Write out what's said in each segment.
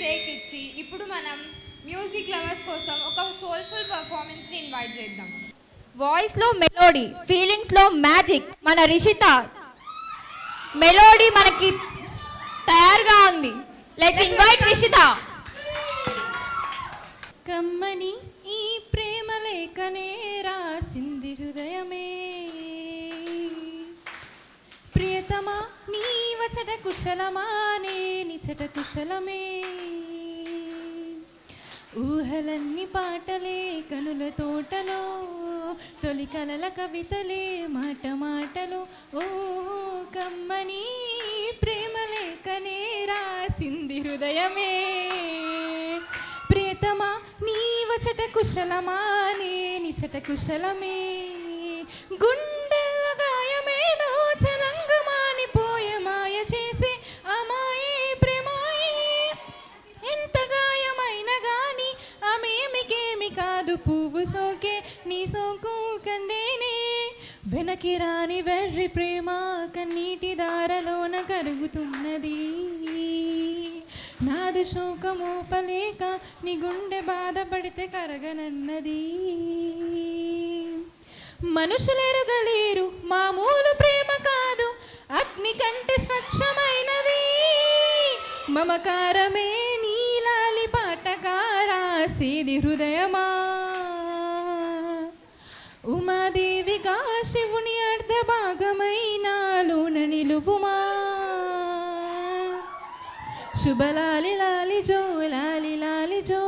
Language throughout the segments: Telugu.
బ్రేక్ ఇచ్చి ఇప్పుడు మనం మ్యూజిక్ లవర్స్ కోసం ఒక సోల్ఫుల్ పర్ఫార్మెన్స్ని ఇన్వైట్ చేద్దాం. వాయిస్లో మెలోడీ, ఫీలింగ్స్లో మ్యాజిక్. మన రిషిత మెలోడీ మనకి తయారుగా ఉంది. Let's invite Rishita. కమ్మని ఈ ప్రేమ లేఖనే రాసింది హృదయమే, ప్రియతమా నీ వచట కుశలమా నే నిచట కుశలమే, ఊహలన్నీ పాటలే కనుల తోటలో, తొలి కలల కవితలే మాట మాటలో. ఓ కమ్మని ప్రేమ లేఖనే రాసింది హృదయమే, ప్రియతమా నీ వచట కుశలమా నే నిచట కుశలమే, గుండెల గాయమేదో చలంగమాని పోయ మాయ చేసే అమాయే ప్రేమాయే, ఎంత గాయమైన గాని ఆమెమికేమి కాదు పువ్వు సోకే నీ సోకు కండేనే, వెనకి రాని వెర్రి ప్రేమ కన్నీటి దారలోన కరుగుతున్నది, నాదు శోకమోపలేక నీ గుండె బాధపడితే కరగనన్నది, మనుషులెరుగలేరు మామూలు ప్రేమ కాదు అగ్ని కంటే స్వచ్ఛమైనది, మమకారమే నీలాలి పాటగా రాసేది హృదయమా, ఉమాదేవిగా శివుని అర్ధ భాగమైనాలోన నిలువుమా, శుభలాలి లాలి జో లాలి లాలి జో,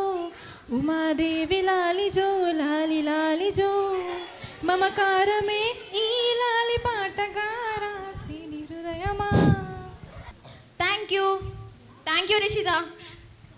ఉమాదేవి లాలి జో లాలి లాలి జో, మమకారమే ఈ లాలి పాటగా రాసి హృదయమా. Thank you Rishitha.